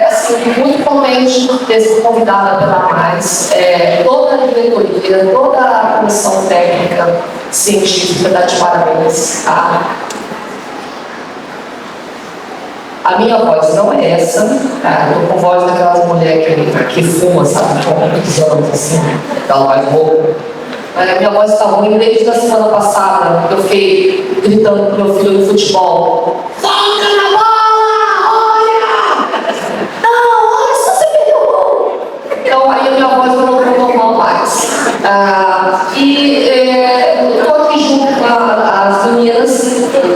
Assim, muito contente de ter sido convidada pela Mais, toda a diretoria, toda a comissão técnica, científica, dá de parabéns. A minha voz não é essa, eu tô com voz daquelas mulheres que fuma, sabe, com muitos anos assim, ela vai roupa. Minha voz está ruim desde a semana passada, eu fiquei gritando pro meu filho no futebol: foca na bola! Olha! Não, olha só, você perdeu o gol! Então aí a minha voz não é normal mais. Eu estou aqui junto com as meninas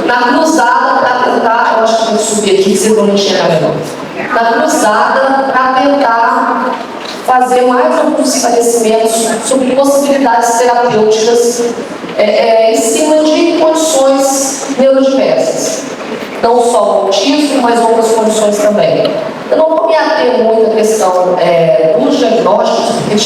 na cruzada para tentar, eu acho que vou subir aqui, vocês vão enxergar melhor. Na cruzada para tentar fazer mais alguns esclarecimentos sobre possibilidades terapêuticas em cima de condições neurodiversas. Não só o autismo, mas outras condições também. Eu não vou me ater muito à questão dos diagnósticos, porque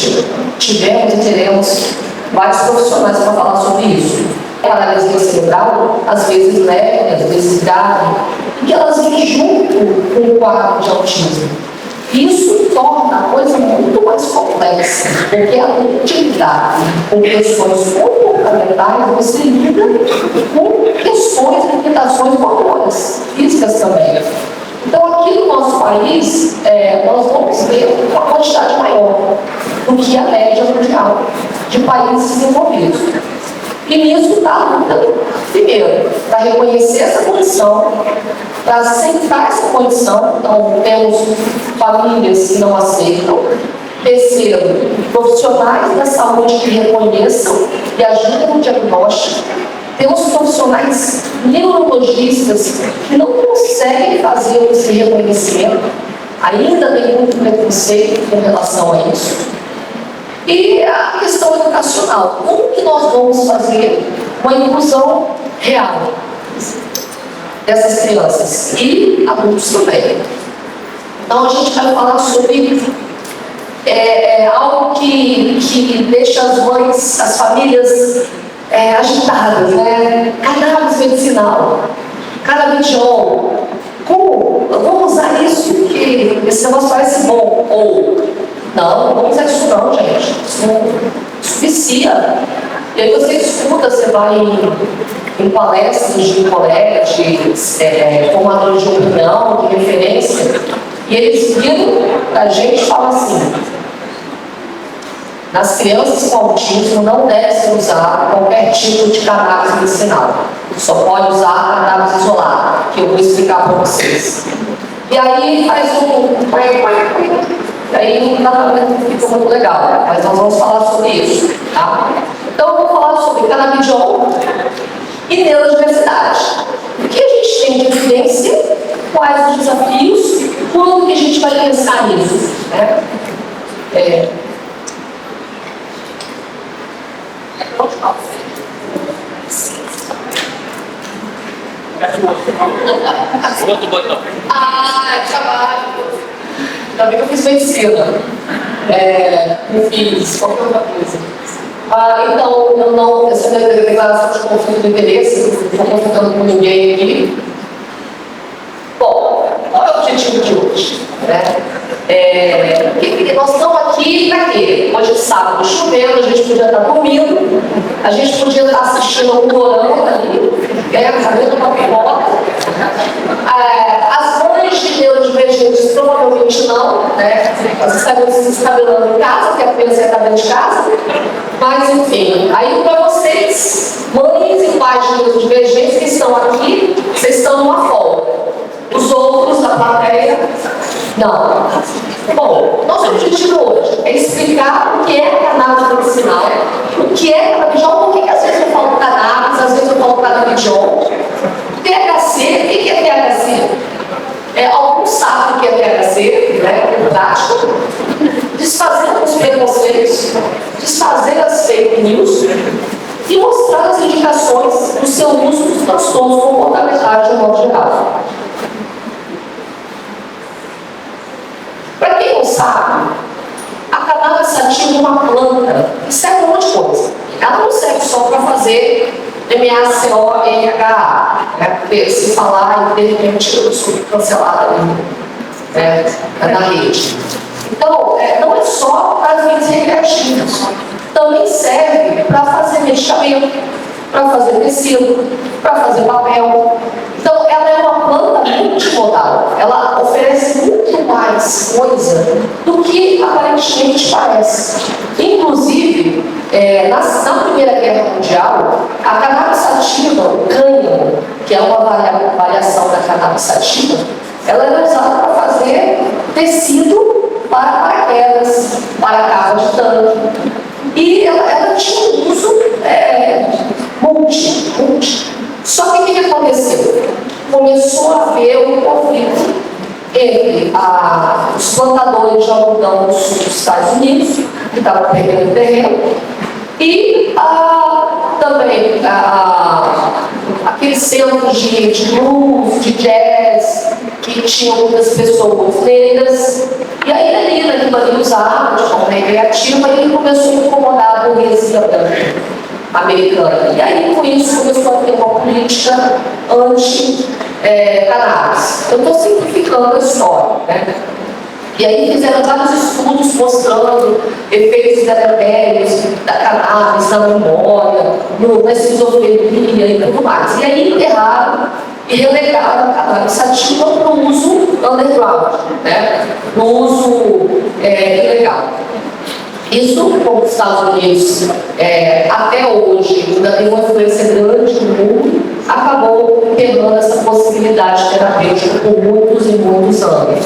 tivemos e teremos vários profissionais para falar sobre isso. Paralisia cerebral, às vezes leve, às vezes grave, e que elas vêm junto com o quadro de autismo. Isso torna a coisa muito mais complexa, porque a atividade com questões comportamentais você lida com questões e limitações motoras, físicas também. Então, aqui no nosso país, nós vamos ver uma quantidade maior do que a média mundial de países desenvolvidos. E nisso está lutando, primeiro, para reconhecer essa condição, para aceitar essa condição. Então, temos famílias que não aceitam. Terceiro, profissionais da saúde que reconheçam e ajudem no diagnóstico. Temos profissionais neurologistas que não conseguem fazer esse reconhecimento. Ainda tem muito preconceito com relação a isso. E a questão educacional, como que nós vamos fazer uma inclusão real dessas crianças e adultos também? Então a gente vai falar sobre algo que deixa as mães, as famílias agitadas, né? Cannabis medicinal, canabidiol. Como? Eu vou usar isso que esse negócio parece bom, ou não vamos usar isso não, gente. Isso vicia. E aí você escuta, você vai em palestras de colegas, de formadores de opinião, de referência, e eles viram a gente e falam assim: nas crianças com autismo não deve ser usado qualquer tipo de cannabis medicinal. Só pode usar cannabis isolado, que eu vou explicar para vocês. E aí faz aí o tratamento ficou muito legal, mas nós vamos falar sobre isso, tá? Então eu vou falar sobre canabidiol e neurodiversidade. O que a gente tem de evidência, quais os desafios, quando que a gente vai pensar nisso, né? Outro botão. Trabalho. Ainda bem que eu fiz medicina. Não fiz qualquer outra coisa. Então, essa minha declaração de conflito de interesse, não estou confrontando com ninguém aqui. Bom, qual é o objetivo de hoje? Nós estamos aqui para quê? Hoje é sábado, chovendo, a gente podia estar dormindo, a gente podia estar assistindo um dorama ali, fazendo uma pipoca. As mães de neurodivergentes provavelmente não, né? Nós estamos se descabelando em casa, porque a criança está dentro de casa. Mas, enfim, aí para vocês, mães e pais de neurodivergentes que estão aqui, vocês estão numa folga. Os outros da plateia, não. Bom, nosso objetivo hoje é explicar o que é cannabis medicinal, o que é canabidiol, por que às vezes eu falo cannabis, às vezes eu falo canabidiol. THC, o que é THC? Alguns sabem o que é THC, né? É prático. Desfazer os preconceitos, desfazer as fake news e mostrar as indicações do seu uso dos transtornos comportamentais de um modo geral. Para quem não sabe, a cannabis sativa é uma planta que serve para um monte de coisa. Ela não serve só para fazer MACORH, né? Se falar e de repente eu sou cancelada ali. né, na rede. Então, não é só para fins recreativos, também serve para fazer medicamento, para fazer tecido, para fazer papel. Então, ela é uma planta multimodal, ela oferece muito mais coisa do que aparentemente parece. Inclusive, na Primeira Guerra Mundial, a cannabis sativa, o cânhamo, que é uma variação da cannabis sativa, ela era usada para fazer tecido para paraquedas, para carro de tanque. E ela tinha um uso multi. Só que o que aconteceu? Começou a haver um conflito entre os plantadores de algodão do sul dos Estados Unidos, que estavam perdendo terreno, e também aqueles centros de blues, de jazz, que tinham muitas pessoas negras. E aí a Lina, que vai usar de forma recreativa, ele começou a incomodar a burguesia branca americana. E aí, com isso, começou a ter uma política anti-cannabis. Eu estou simplificando a história, né? E aí fizeram vários estudos mostrando efeitos deletérios da cannabis, na memória, na esquizofrenia e tudo mais. E aí enterraram e relegaram a cannabis sativa para o uso underground, né? No uso ilegal. Isso, como os Estados Unidos até hoje ainda tem uma influência grande no mundo, acabou quebrando essa possibilidade terapêutica por muitos e muitos anos.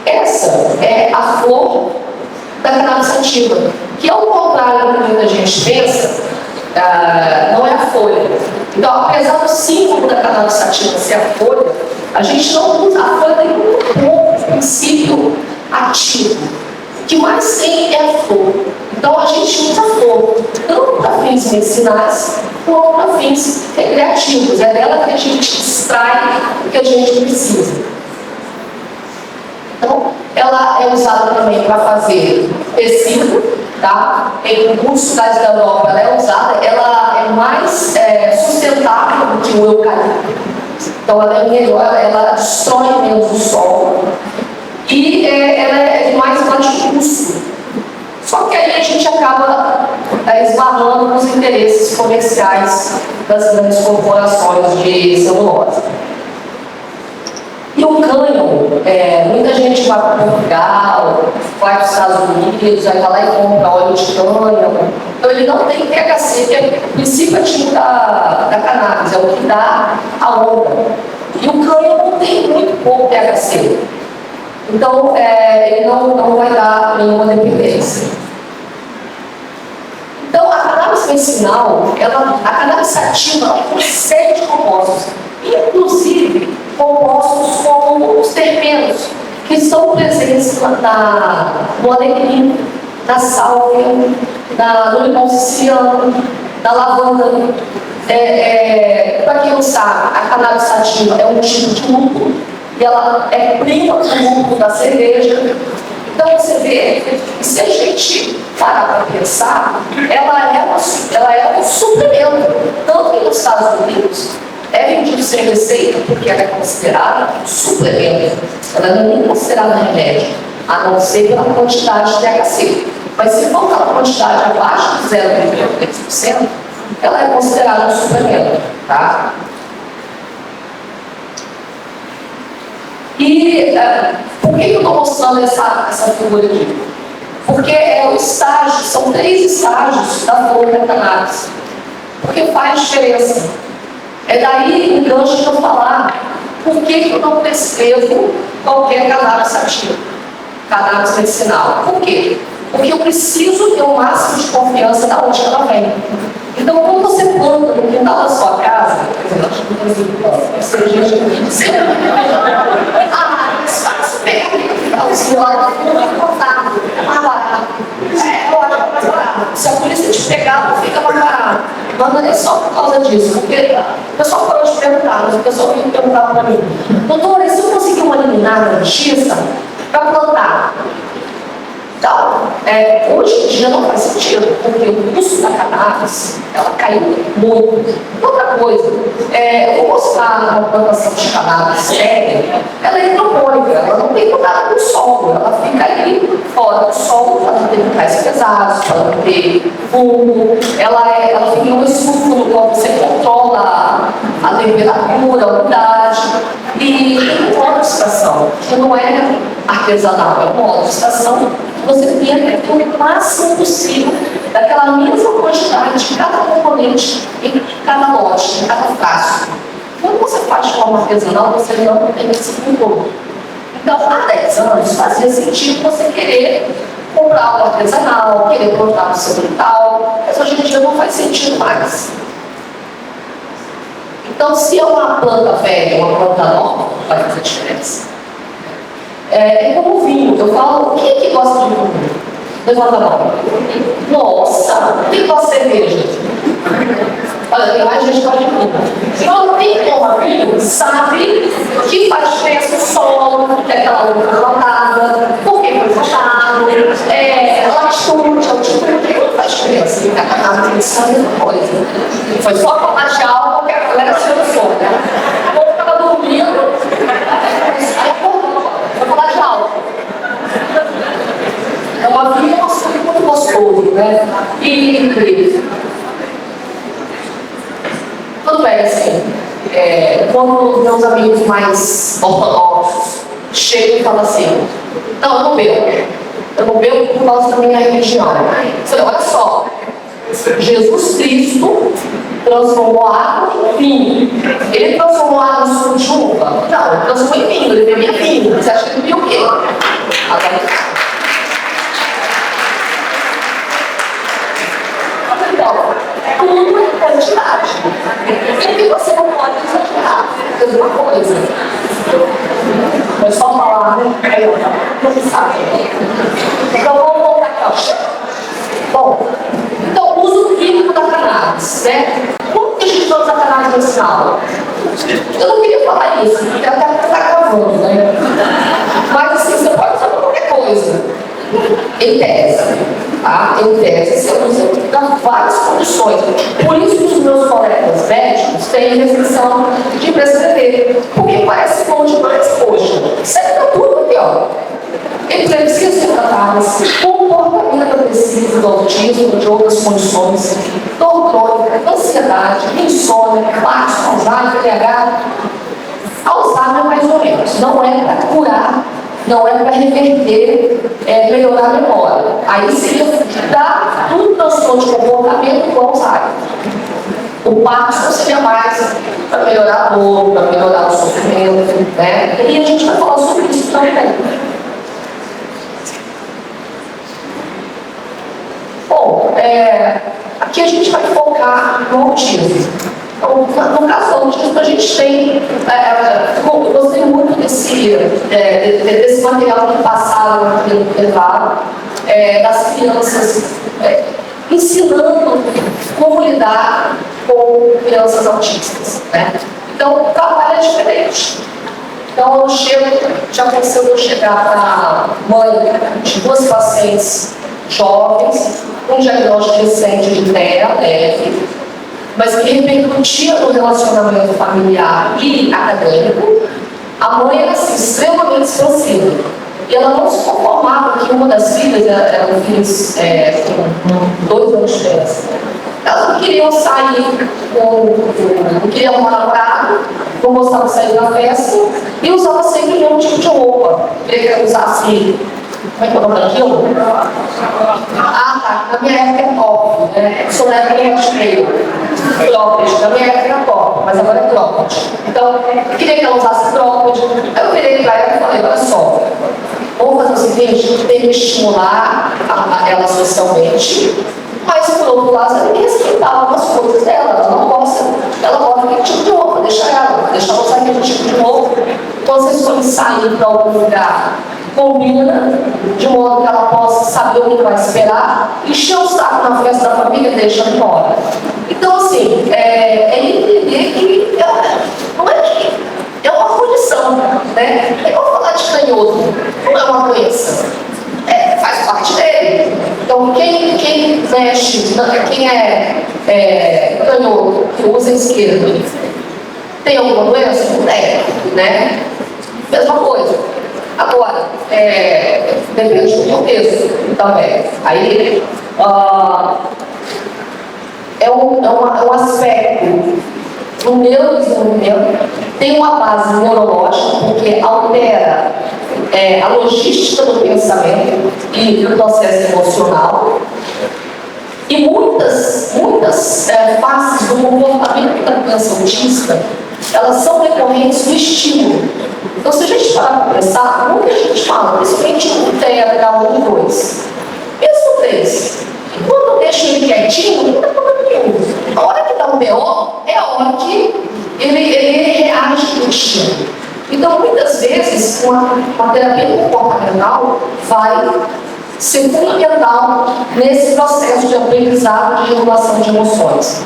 Essa é a flor da cannabis sativa, que ao contrário do que muita gente pensa, não é a folha. Então, apesar do símbolo da cannabis sativa ser a folha, a gente não usa. A folha tem um princípio ativo. O que mais tem é a flor. Então a gente usa a flor, tanto para fins medicinais, quanto para fins recreativos. É dela que a gente extrai o que a gente precisa. Então, ela é usada também para fazer tecido, tá? Em muitos cidades da Europa ela é usada, ela é mais sustentável do que o eucalipto. Então ela é melhor, ela destrói menos o solo. E ela é de mais baixo custo. Só que aí a gente acaba esbarrando nos interesses comerciais das grandes corporações de celulose. E o cânhamo, muita gente vai para Portugal, vai para os Estados Unidos, vai lá e compra óleo de cânhamo. Então ele não tem THC, que é o princípio ativo da cannabis, é o que dá a onda. E o cânhamo tem muito pouco THC. Então, ele não vai dar nenhuma dependência. Então, a cannabis medicinal, a cannabis sativa, ela tem uma série de compostos, inclusive compostos como os terpenos, que estão presentes no alecrim, na sálvia, no limão siciliano, na lavanda. Para quem não sabe, a cannabis sativa é um tipo de lúpulo, e ela é prima do lúpulo da cerveja. Então você vê que se a gente parar para pensar, ela é um suplemento. Tanto que nos Estados Unidos é vendido sem receita, porque ela é considerada um suplemento. Ela não é considerada remédio, a não ser pela quantidade de THC. Mas se for uma quantidade abaixo de 0,3%, ela é considerada um suplemento, tá? E por que eu estou mostrando essa figura aqui? Porque são 3 estágios da flor da cannabis. Porque faz diferença. É daí o gancho que eu falar por que eu não prescrevo qualquer cannabis sativa, cannabis medicinal. Por quê? Porque eu preciso ter o máximo de confiança da onde ela vem. Então, quando você planta no quintal da sua casa, se a polícia te pegar, fica mais barato. Mas não é só por causa disso, porque o pessoal parou de perguntar, mas o pessoal veio perguntar para mim: doutora, e se eu conseguir uma liminar na justiça para plantar? Então, hoje em dia não faz sentido, porque o custo da cannabis, ela caiu muito. Outra coisa, eu vou mostrar uma plantação de cannabis séria, ela é hidropônica, ela não tem contato com o solo, ela fica ali fora do solo, para não ter metais pesados, para não ter fungo, ela fica no escuro, quando você controla a temperatura, a umidade, e tem uma estação, que não é artesanal, é uma estação que você tem o máximo possível daquela mesma quantidade de cada componente em cada lote, em cada frasco. Quando você faz de forma artesanal, você não tem esse controle. Então, há 10 anos fazia sentido você querer comprar algo artesanal, querer plantar no seu quintal, mas hoje em dia não faz sentido mais. Então, se é uma planta velha, uma planta nova, vai fazer diferença. É como vinho. Eu falo, quem é que gosta de vinho? Levanta a mão. Nossa, quem gosta de cerveja? Olha, tem mais gente que gosta de vinho. Então, quem toma vinho sabe que faz diferença o solo, que é aquela uva plantada, porque foi plantado, altitude, não faz diferença. A cannabis é a mesma coisa. Foi só falar de álcool que a galera se lançou, né? O povo estava dormindo, vou falar de álcool. É uma vida, um assunto muito gostoso, né? E incrível. Tudo bem, assim, quando meus amigos mais ortodoxos chegam e falam assim, não, eu não bebo por causa da minha religião. Eu falei, olha só, Jesus Cristo transformou água em vinho. Ele transformou água em suco de uva? Não, ele transformou em vinho, ele bebia vinho. Você acha que ele bebia o quê? Então, tudo é quantidade. O que você não pode exagerar? É uma coisa. É só falar, né? Não sabe. Então, vamos voltar aqui, ó. Bom, então, o uso químico da cannabis, né? Como que a gente usa a cannabis medicinal? Eu não queria falar isso, porque até está gravando, né? Mas, assim, você pode usar qualquer coisa. Em tese, tá? Em tese, você usa em várias condições. Por isso que os meus colegas médicos têm restrição de prescrever, porque parece bom demais, poxa. Serve para tudo aqui, ó. Epilepsia cerebrais, comportamento agressivo do autismo, de outras condições, dor crônica, ansiedade, insônia, Parkinson, Alzheimer, TDAH. Alzheimer é mais ou menos, não é para curar, não é para reverter, melhorar a memória. Aí seria dar um transtorno de comportamento com Alzheimer. O Parkinson seria mais para melhorar a dor, para melhorar o sofrimento, né? E a gente vai falar sobre isso também. Bom, aqui a gente vai focar no autismo. Então, no caso do autismo, a gente tem, eu gostei muito desse material que passaram aqui no intervalo, das crianças ensinando como lidar com crianças autistas, né? Então, o trabalho é diferente. Então, eu chego, já aconteceu eu chegar para a mãe de 2 pacientes jovens, um diagnóstico recente de TEA leve, mas que repercutia no relacionamento familiar e acadêmico. A mãe era assim, extremamente expansiva. E ela não se conformava que uma das filhas, eram filhos com 2 anos de diferença. Elas não queriam sair, não queriam um namorado, não gostavam de sair da festa e usavam sempre o mesmo tipo de roupa. Queria usar assim. Como é que é o nome daquilo? Ah, tá. Na minha época é top, né? Sou na época eu achei cropped. Na minha época era top, mas agora é cropped. Então, eu queria que ela usasse cropped. Aí eu virei pra ela e falei, olha só, vamos fazer o seguinte, tem que estimular ela socialmente, mas por outro lado, ela tem que respeitar algumas coisas dela. Ela não gosta, ela gosta daquele tipo de roupa, deixa ela usar aquele tipo de roupa. Então, vocês forem sair para algum lugar, combina, de modo que ela possa saber o que vai esperar, encher o saco na festa da família e deixa embora. Então, assim, entender que não é que é uma condição, né? É igual falar de canhoto, não é uma doença, faz parte dele. mexe, quem é canhoto, que usa a esquerda, tem alguma doença? Não tem, né? Mesma coisa. Agora, depende do contexto também. Aí, é um aspecto do neurodesenvolvimento, tem uma base neurológica, porque altera a logística do pensamento e do processo emocional. E muitas faces do comportamento da criança autista, elas são decorrentes do estímulo. Então, se a gente parar para pensar, muita gente fala, principalmente no TEA 1 e 2, mesmo 3, quando deixa ele quietinho, não tem problema nenhum. A hora que dá um BO, é a hora que ele reage com o estímulo. Então, muitas vezes, uma terapia comportamental vai ser fundamental nesse processo de aprendizado de regulação de emoções.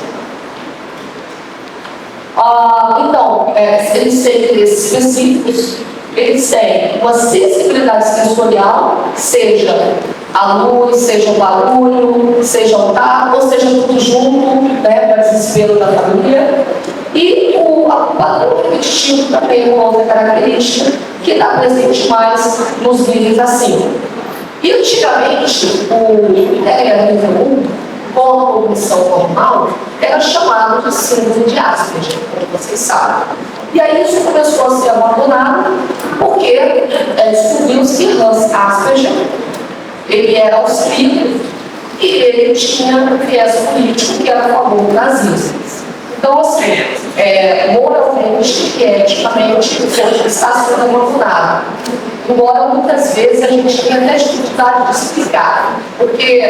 Então, eles têm interesses específicos, eles têm uma sensibilidade sensorial, seja a luz, seja o barulho, seja o tato, ou seja tudo junto, né, para desespero da família. E o padrão repetitivo também é uma outra característica que está presente mais nos níveis acima. E antigamente, o TEA nível 1, com a cognição normal, era chamado de síndrome de Asperger, como vocês sabem. E aí isso começou a ser abandonado, porque descobriu-se que Hans Asperger, ele era austríaco e ele tinha um viés político que era a favor do nazismo. Então, assim, moralmente e eticamente, está sendo abandonado. Embora muitas vezes a gente tenha até dificuldade de explicar, porque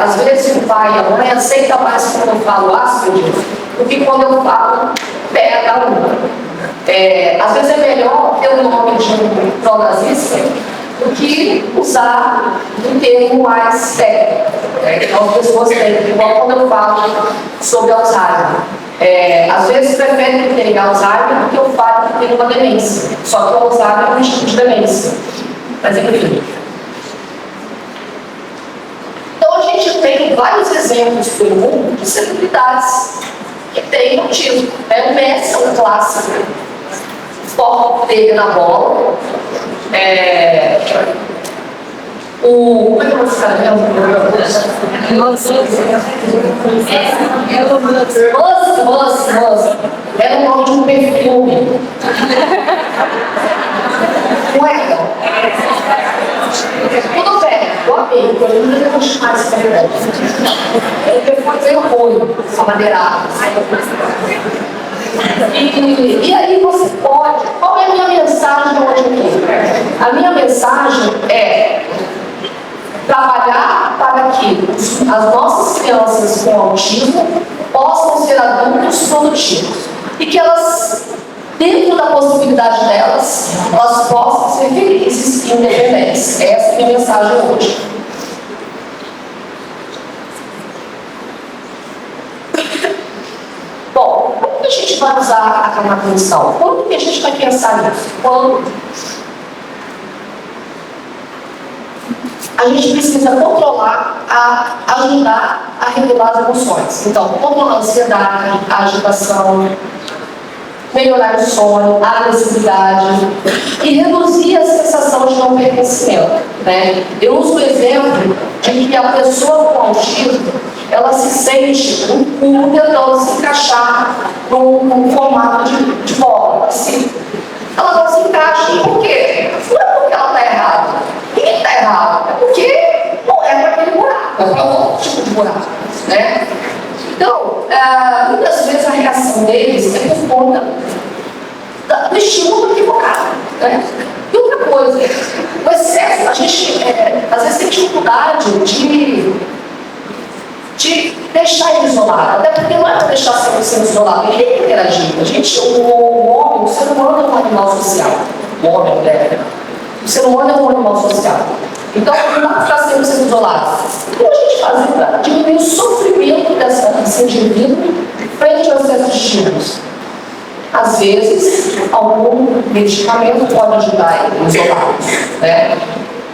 às vezes o pai e a mãe aceitam mais quando eu falo Asperger do que quando eu falo TEA 1. Às vezes é melhor ter o nome de um pró-nazista do que usar um termo mais técnico. Então as pessoas têm, igual quando eu falo sobre Alzheimer. Às vezes preferem que tenha Alzheimer do que o fato de ter uma demência. Só que o Alzheimer é um tipo de demência. Mas enfim. Então a gente tem vários exemplos pelo mundo de celebridades que têm motivo. O Messi é um clássico. Foco dele na bola. Como é que eu vou ficar Musk. Era o nome de um perfume. Ué, tudo bem, eu amei, eu ainda vou chamar esse perfume. O perfume veio ruim, amadeirado. E aí você pode. Qual é a minha mensagem hoje aqui? A minha mensagem é trabalhar para que as nossas crianças com autismo possam ser adultos produtivos e que elas, dentro da possibilidade delas, elas possam ser felizes e independentes. Essa é a minha mensagem hoje. Bom, como que a gente vai usar a cognição? Quando que a gente vai pensar nisso? Quando a gente precisa controlar, ajudar a regular as emoções. Então, controlar a ansiedade, a agitação, melhorar o sono, a agressividade e reduzir a sensação de não pertencimento. Né? Eu uso o exemplo de que a pessoa com autismo, ela se sente um cu tentando se encaixar num formato de bola. Assim. Ela não se encaixa. Por quê? Não é porque ela está errada. Ninguém está errado. É porque não é para aquele buraco. É para outro tipo de buraco. Né? Então, muitas vezes a reação deles é por conta do estímulo equivocado. Né? E outra coisa, o excesso, a gente às vezes tem dificuldade de deixar ele isolado. Até porque não é para deixar sendo isolado, ele tem que interagir. A gente, o homem, o ser humano é um animal social. O homem, a mulher. O ser humano é um animal social. Então, não dá para ficar sendo isolado. Como a gente faz para diminuir o sofrimento desse indivíduo frente ao excesso de estímulos? Às vezes, algum medicamento pode ajudar ele a isolar. Né?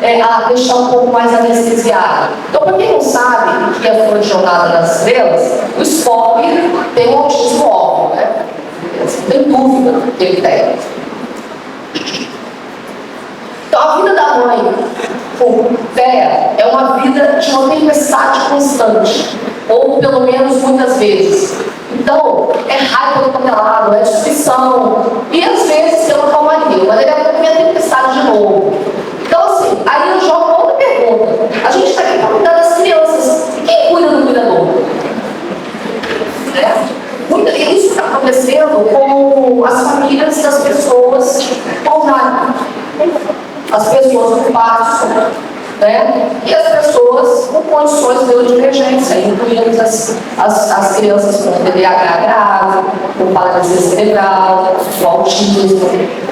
a deixar um pouco mais anestesiada. Então, para quem não sabe o que é Folha de Jornada das Estrelas, o Spock tem um autismo óbvio, né? Não tem dúvida que ele tem. Então, a vida da mãe por Terra é uma vida de uma tempestade constante, ou pelo menos muitas vezes. Então, é raiva do canelado, é destruição, e às vezes tem uma calmaria, mas ele é uma tempestade de novo. Então, assim, aí eu jogo uma outra pergunta. A gente está aqui para cuidar das crianças. E quem cuida do cuidador? Isso está acontecendo com as famílias das pessoas com Alzheimer. As pessoas com Parkinson, né? E as pessoas com condições neurodivergência, incluindo as crianças com TDAH grave, com paralisia cerebral, com autismo.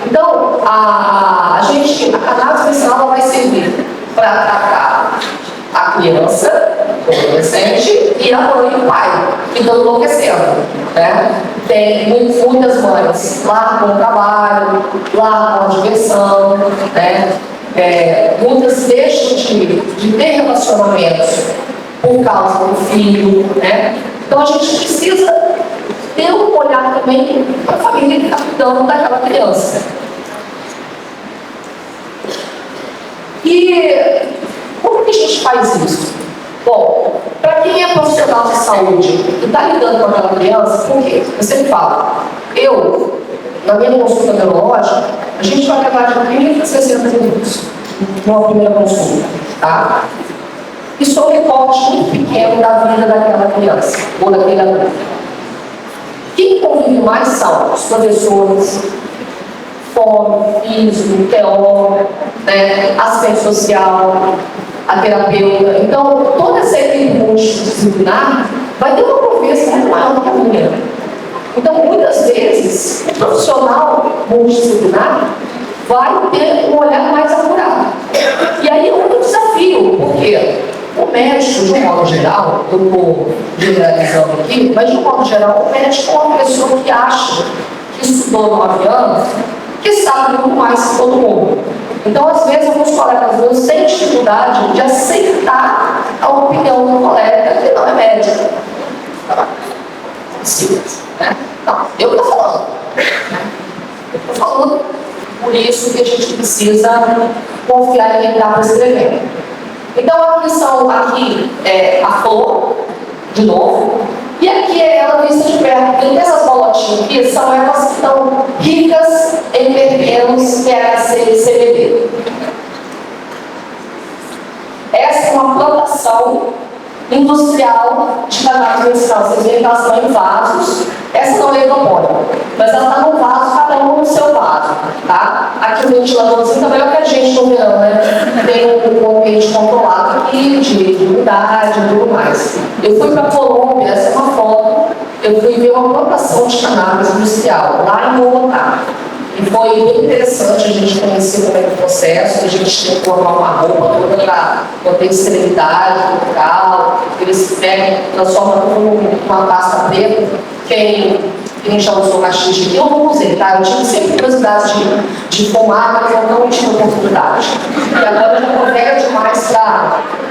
Então, a cannabis medicinal vai servir para tratar a criança, o adolescente e a mãe e o pai, que estão enlouquecendo, né? Tem muitas mães largam o trabalho, largam a diversão, né? Muitas deixam de ter relacionamentos por causa do filho, né? Então a gente precisa ter um olhar também para a família que está cuidando daquela criança. E como que a gente faz isso? Bom, para quem é profissional de saúde e está lidando com aquela criança, por quê? Eu sempre falo, na minha consulta neurológica, a gente vai levar de 30 a 60 minutos numa primeira consulta, tá? Isso é um recorte muito pequeno da vida daquela criança ou daquele adulto. Quem convive mais são os professores, fome, físico, teórico, né, assistente social, a terapeuta. Então, toda essa equipe multidisciplinar vai ter uma conversa muito maior do que a minha. Então, muitas vezes, o profissional multidisciplinar vai ter um olhar mais apurado. E aí é um desafio, porque o médico, de um modo geral, eu estou generalizando aqui, mas de um modo geral, o médico é uma pessoa que acha que estudou 9 anos, que sabe muito mais que todo mundo. Então, às vezes, alguns colegas meus têm dificuldade de aceitar a opinião do colega que não é médico. Simples, né? Não, eu estou falando. Estou falando. Por isso que a gente precisa confiar em quem está prescrevendo. Então, a missão aqui é a flor, de novo, e aqui é ela vista de perto. Porque essas bolotinhas aqui são elas que estão ricas em terpenos, THC e CBD. Essa é uma plantação industrial de cannabis medicinal. Vocês veem que elas estão em vasos. Essa não é hidropônica, mas ela está no vaso, cada um no seu vaso, tá? Aqui o ventiladorzinho também é o que a gente no verão, né? Tem um ambiente controlado aqui, de umidade e tudo mais. Eu fui para a Colômbia, essa é uma foto, eu fui ver uma plantação de cannabis industrial, lá em Bogotá. E foi bem interessante a gente conhecer como é o processo, a gente tem que formar uma roupa toda para manter esterilidade local, eles pegam, transformam tudo numa pasta preta. Quem já usou caixinha, eu não usei, tá? Eu tive sempre curiosidade de fumar, mas eu não tive oportunidade. E agora eu já pega demais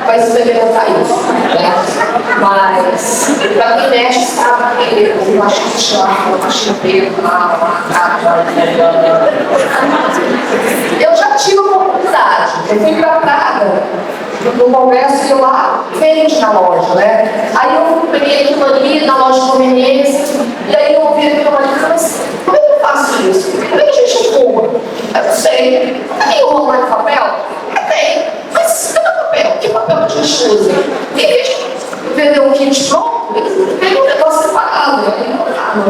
para experimentar isso, né? Mas, para quem mexe, sabe que eu acho que chama, caixinha preta, eu já tive oportunidade. Eu fui para Praga, no congresso, e lá vende na loja, né? Aí eu peguei aquilo ali na loja de conveniência, e aí eu ouvi aquilo ali e falei assim, como é que eu faço isso? Como é que a gente fuma? Eu não sei. Tem um rolo de papel? Tem. Mas cadê o papel? Que papel que a gente usa? E a gente vendeu um kit pronto, eles vendem um negócio separado.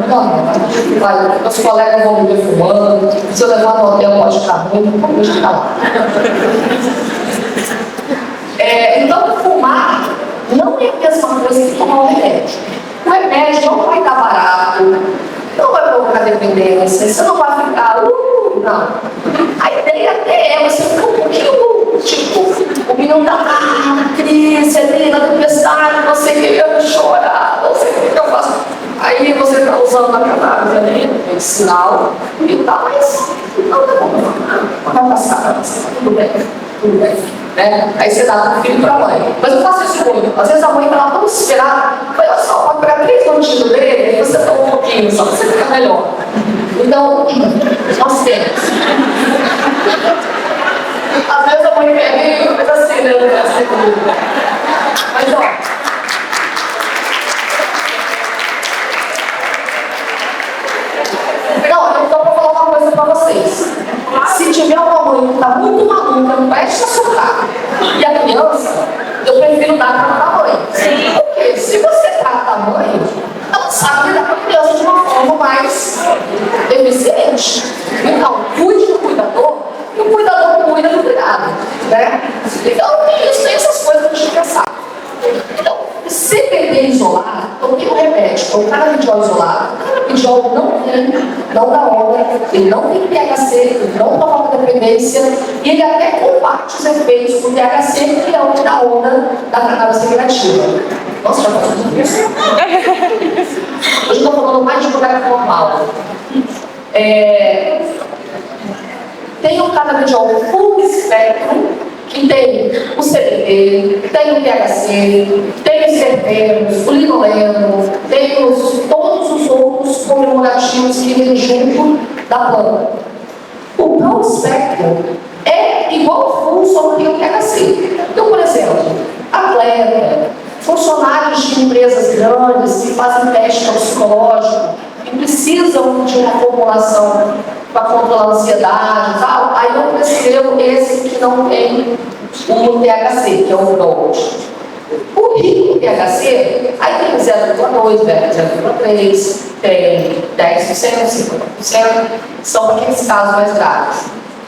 Não. Meus colegas vão me ver fumando, se eu levar no hotel pode ficar ruim, como deixa ficar lá. Então, fumar não é a mesma coisa que tomar um remédio. O remédio não vai estar barato, não vai provocar dependência, você não vai ficar, não. A ideia até é você ficar um pouquinho, tipo, o menino tá na crise, ali na tempestade, você querendo chorar, não sei o que eu faço. Aí você está usando a cannabis ali, medicinal, e tá, mas não tá bom, vai passar, tudo bem. Né? Aí você dá pro filho e pra mãe. Mas eu faço isso muito. Às vezes a mãe tá lá tão desesperada, olha só, pode pegar 3 gotinhas dele, e você toma um pouquinho, só pra você ficar melhor. Então, nós temos. Às vezes a mãe pega e faz assim, né? Mas ó. Não, então vou falar uma coisa pra vocês. Se tiver uma mãe que está muito maluca, não preste a surrar. E a criança, eu prefiro dar para a mãe. Sim. Porque se você trata a mãe, ela sabe lidar com a criança de uma forma mais eficiente. Então, cuide do cuidador e o cuidador cuida do cuidado. Né? Então, tem essas coisas que a gente pensar. Então, se beber isolado, eu tenho um remédio, o canabidiol isolado. O canabidiol não dá onda, ele não tem THC, ele não provoca dependência, e ele até combate os efeitos do THC, que é o que dá onda da cannabis recreativa. Nossa, já falou tudo isso? Hoje eu estou falando mais de lugar normal. Tem o canabidiol full espectro, que tem o CBD, tem o THC, tem os terpenos, o linoleno, tem todos os outros comemorativos que vêm junto da planta. O broad spectrum é igual ao full, só que tem o THC. Então, por exemplo, atleta, funcionários de empresas grandes que fazem teste toxicológico, que precisam de uma formulação para controlar a ansiedade e tal, aí eu prescrevo esse que não tem o THC, que é o Broad. O rico THC, aí tem 0,2, 0,3, tem 10%, 50%, são aqueles casos mais graves.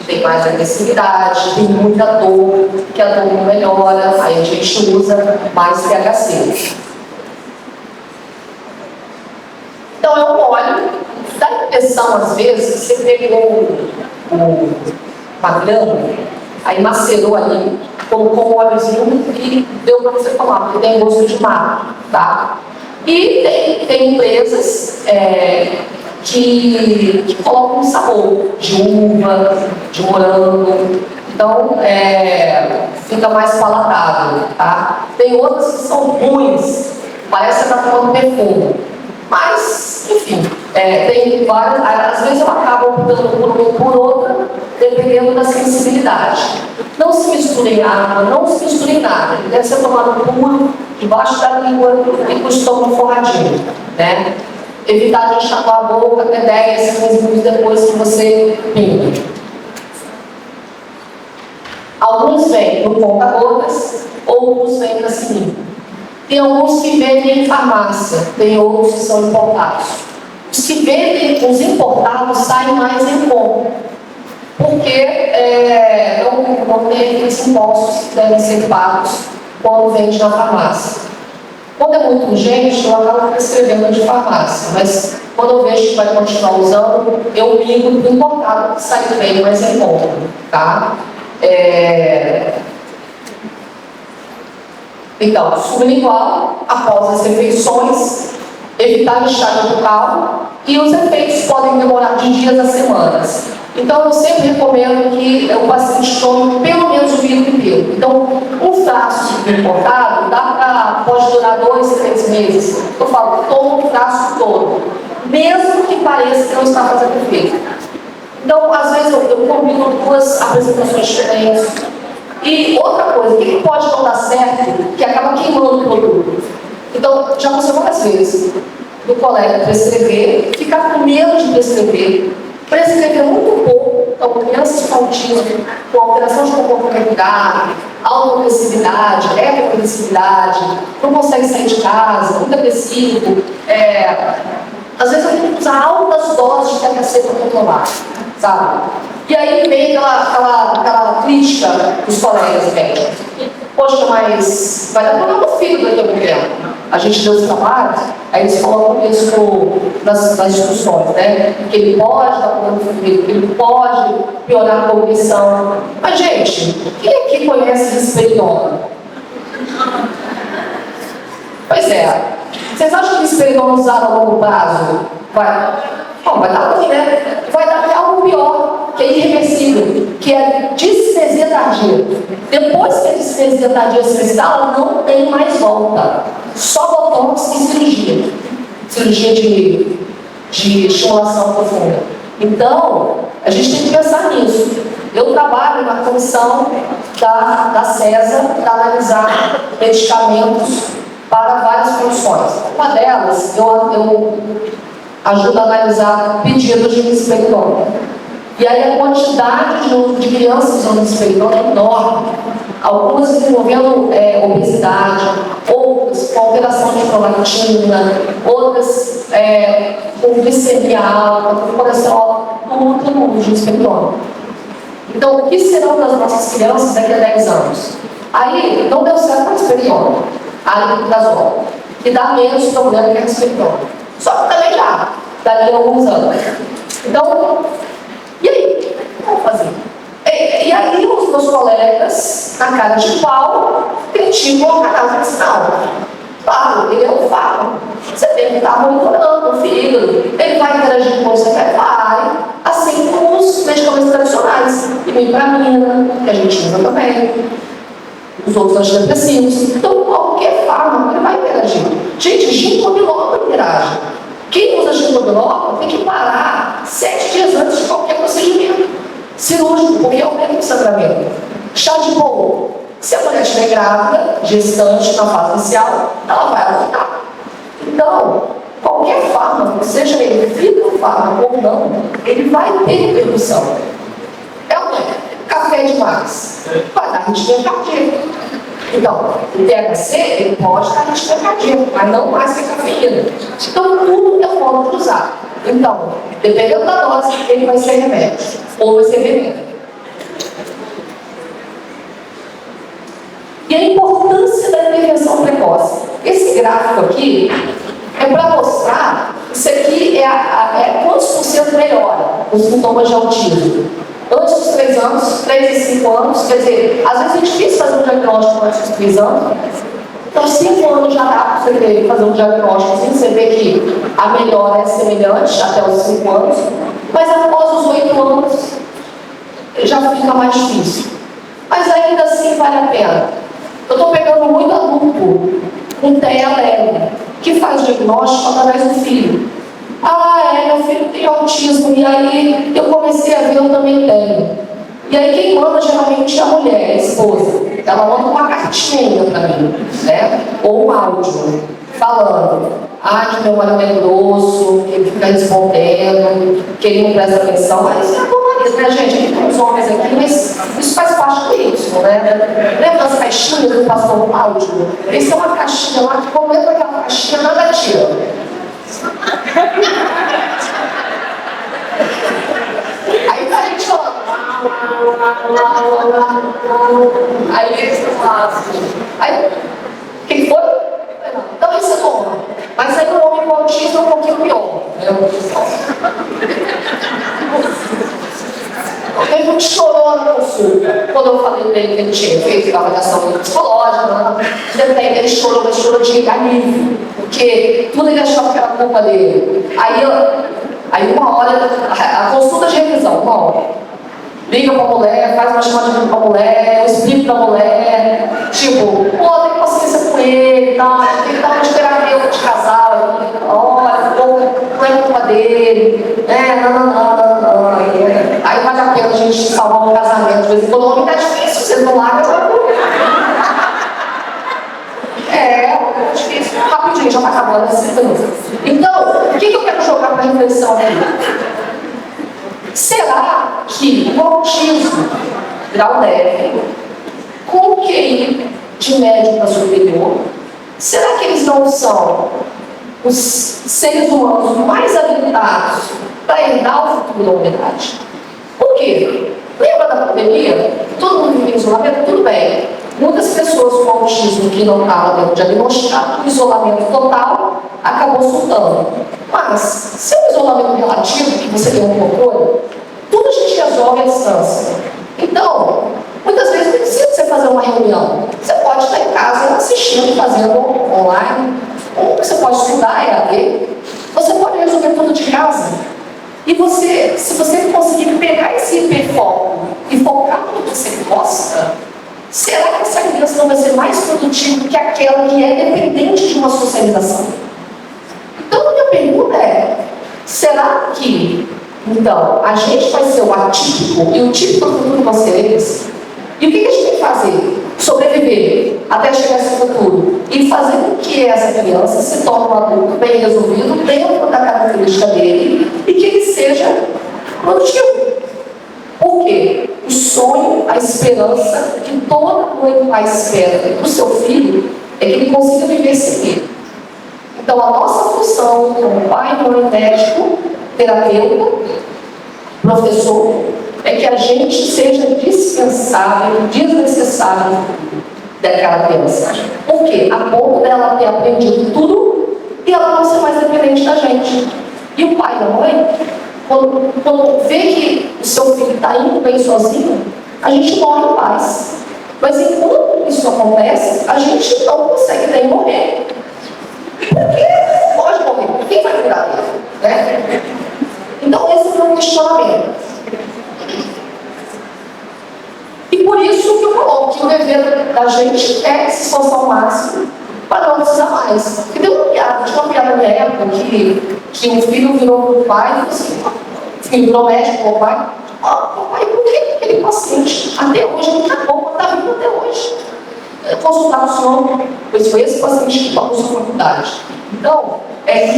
Tem mais agressividade, tem muita dor, que a dor não melhora, aí a gente usa mais THC. Então é um óleo, dá a impressão às vezes que você pegou uma grama, aí macerou ali, colocou um óleozinho e deu para você tomar, porque tem gosto de mar, tá? E tem empresas que colocam um sabor de uva, de morango, então fica mais palatável, tá? Tem outras que são ruins, parece que está tomando perfume. Mas, enfim, tem várias, às vezes eu acabo optando por uma ou por outra, dependendo da sensibilidade. Não se misture em água, não se misture em nada. Ele deve ser tomado puro, debaixo da língua e com o estômago forradinho, né? Evitar de enxaguar a boca até 10, 15 minutos depois que você pinta. Alguns vêm no conta-gotas, outros vêm na seringa. Tem alguns que vendem em farmácia, tem outros que são importados. Os que vendem, os importados, saem mais em conta, porque não tem aqueles impostos que devem ser pagos quando vende na farmácia. Quando é muito urgente, eu acabo prescrevendo de farmácia, mas quando eu vejo que vai continuar usando, eu ligo do importado, que sai bem mais em conta, tá? Então, sublingual, após as refeições, evitar enxágue bucal, e os efeitos podem demorar de dias a semanas. Então, eu sempre recomendo que o paciente tome pelo menos o vidro inteiro. Então, um frasco importado pode durar 2, 3 meses. Eu falo, toma o frasco todo, mesmo que pareça que não está fazendo efeito. Então, às vezes, eu combino 2 apresentações diferentes. E outra coisa, o que pode não dar certo, que acaba queimando o produto? Então, já aconteceu várias vezes do colega prescrever, ficar com medo de prescrever muito pouco. Então, crianças com autismo, com alteração de comportamental, autoagressividade, agressividade, não consegue sair de casa, muito agressivo. Às vezes a gente usa altas doses de THC para controlar, sabe? E aí vem aquela crítica dos colegas médicos. Poxa, mas vai dar problema no filho daqui a pouco tempo. A gente deu os trabalhos, aí eles colocam isso nas discussões, né? Que ele pode dar problema no filho, que ele pode piorar a cognição. Mas, gente, quem aqui conhece risperidona? Pois é. Vocês acham que risperidona usado a longo prazo vai dar ruim, né? Vai dar algo pior, que é irreversível, que que é discinesia tardia. Depois que a discinesia tardia se instala, não tem mais volta. Só botox e cirurgia. Cirurgia de estimulação profunda. Então, a gente tem que pensar nisso. Eu trabalho na comissão da CESA para analisar medicamentos para várias condições. Uma delas, eu ajudo a analisar pedidos de risperidona. E aí a quantidade de crianças usando risperidona é enorme. Algumas desenvolvendo obesidade, outras com alteração de prolactina, outras com glicemia alta, com colesterol, tudo no uso de risperidona. Então, o que serão das nossas crianças daqui a 10 anos? Aí, não deu certo com a risperidona, a aliprazol, que dá menos problema que a risperidona. Só que também dali a alguns anos. Então, e aí? O que vamos fazer? E aí, os meus colegas, na cara de pau, criticam o canal medicinal. Claro, ele é um fármaco. Você tem que estar monitorando o fígado. Ele vai interagir com você, vai. Assim como os medicamentos tradicionais. Imipramina, que a gente usa também. Os outros antidepressivos. Então, qualquer fármaco, ele vai interagir. Gente, ginkgo interage. Quem usa ginkgo tem que parar 7 dias antes de qualquer procedimento cirúrgico, porque aumenta o sangramento. Chá de bolo. Se a mulher estiver grávida, gestante, na fase inicial, ela vai abortar. Então, qualquer fármaco, seja ele fármaco ou não, ele vai ter repercussão. Café demais vai dar arritmia cardíaca. Então, o THC, ele pode dar arritmia cardíaca, mas não mais que a cafeína. Então, tudo é forma de usar. Então, dependendo da dose, ele vai ser remédio ou vai ser veneno. E a importância da intervenção precoce. Esse gráfico aqui é para mostrar que isso aqui é quantos por cento melhora os sintomas de autismo. Antes dos 3 anos, 3 e 5 anos, quer dizer, às vezes é difícil fazer um diagnóstico antes dos 3 anos. Então, 5 anos já dá para você fazer um diagnóstico, assim, você vê que a melhora é semelhante até os 5 anos, mas após os 8 anos já fica mais difícil. Mas ainda assim vale a pena. Eu estou pegando muito adulto com TEA leve, que faz diagnóstico através do filho. Meu filho tem autismo, e aí eu comecei a ver, eu também tenho. E aí quem manda geralmente é a mulher, a esposa. Ela manda uma cartinha para mim, né? Ou um áudio, falando que meu marido é grosso, que ele fica respondendo, que ele não presta atenção. Mas isso é normalismo, né, gente? Aqui tem uns homens aqui, mas isso faz parte do ritmo, né? Lembra das caixinhas do pastor Cláudio? Eles têm uma caixinha lá que, como entra aquela caixinha, nada tira. Aí a gente fala. Aí eles falam assim. Aí, quem foi? Então isso é normal. Mas aí o homem com autismo é um pouquinho pior. Ele não chorou na consulta. Quando eu falei dele que ele tinha feito avaliação psicológica, ele chorou de alívio, porque tudo ele achava que era culpa dele. Aí uma hora, a consulta de revisão, uma hora. Liga pra mulher, faz uma chamada de pra mulher, eu explico pra mulher, tipo, tem paciência com ele, tá? Tem que dar uma de terapeuta de casal, olha, não é culpa dele, não. Aí vale a pena a gente salvar um casamento, de vez em quando o homem tá difícil, você não larga. É difícil. Rapidinho, já tá acabando esse minuto. Então, o que eu quero jogar pra reflexão aqui? Será que o autismo, grau leve, com QI de médio para superior, será que eles não são os seres humanos mais habilitados para herdar o futuro da humanidade? Por quê? Lembra da pandemia? Todo mundo vivia em isolamento? Tudo bem. Muitas pessoas com autismo que não estavam diagnosticadas, o isolamento total acabou surtando. Mas, se é um isolamento relativo, que você tem um controle, tudo a gente resolve à distância. Então, muitas vezes não precisa você fazer uma reunião. Você pode estar em casa assistindo, fazendo online. Ou você pode estudar EAD. Você pode resolver tudo de casa. E se você conseguir pegar esse hiperfoco e focar no que você gosta, será que essa criança não vai ser mais produtiva do que aquela que é dependente de uma socialização? Então, a minha pergunta é, será que, então, a gente vai ser o atípico e o típico do futuro vai ser esse? E o que a gente tem que fazer? Sobreviver até chegar a esse futuro e fazer com que essa criança se torne um adulto bem resolvido dentro da característica dele e que ele seja produtivo. Por quê? O sonho, a esperança que toda mãe e pai espera do seu filho é que ele consiga viver sem ele. Então, a nossa função como pai, mãe, médico, terapeuta, professor, é que a gente seja dispensável, desnecessário daquela criança. Por quê? A ponto dela ter aprendido tudo e ela não ser mais dependente da gente. E o pai e a mãe, quando vê que o seu filho está indo bem sozinho, a gente morre em paz. Mas enquanto isso acontece, a gente não consegue nem morrer. Porque pode morrer. Quem vai curar ele? Né? Então, esse é o meu questionamento. E por isso que eu coloco que o dever da gente é se esforçar ao máximo para não precisar mais. Porque tem uma piada, tinha uma piada na minha época que um filho virou para o pai e falou assim, o filho virou médico para o pai, papai, por que aquele paciente até hoje não está bom, está vivo até hoje? Consultar o senhor, pois foi esse paciente que pagou sua faculdade. Então,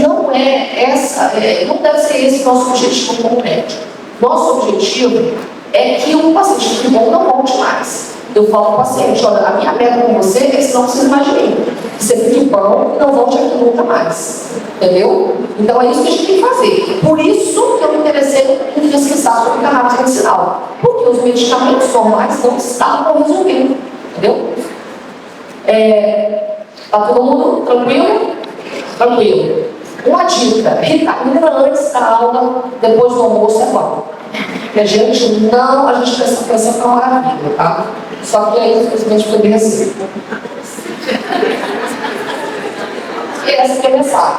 não deve ser esse nosso objetivo como médico. Nosso objetivo é que o paciente que bom não volte mais. Eu falo para o paciente, olha, a minha meta com você é que você não precisa mais de mim. Você fique bom e não volte aqui nunca mais. Entendeu? Então é isso que a gente tem que fazer. Por isso que eu me interessei em pesquisar sobre cannabis medicinal. Porque os medicamentos normais não estavam resolvendo. Entendeu? Tá todo mundo tranquilo? Tranquilo. Uma dica, vitamina antes da aula, depois do almoço é bom. Porque a gente pensa que é uma maravilha, tá? Só que aí, infelizmente, foi bem assim. E essa que é a mensagem.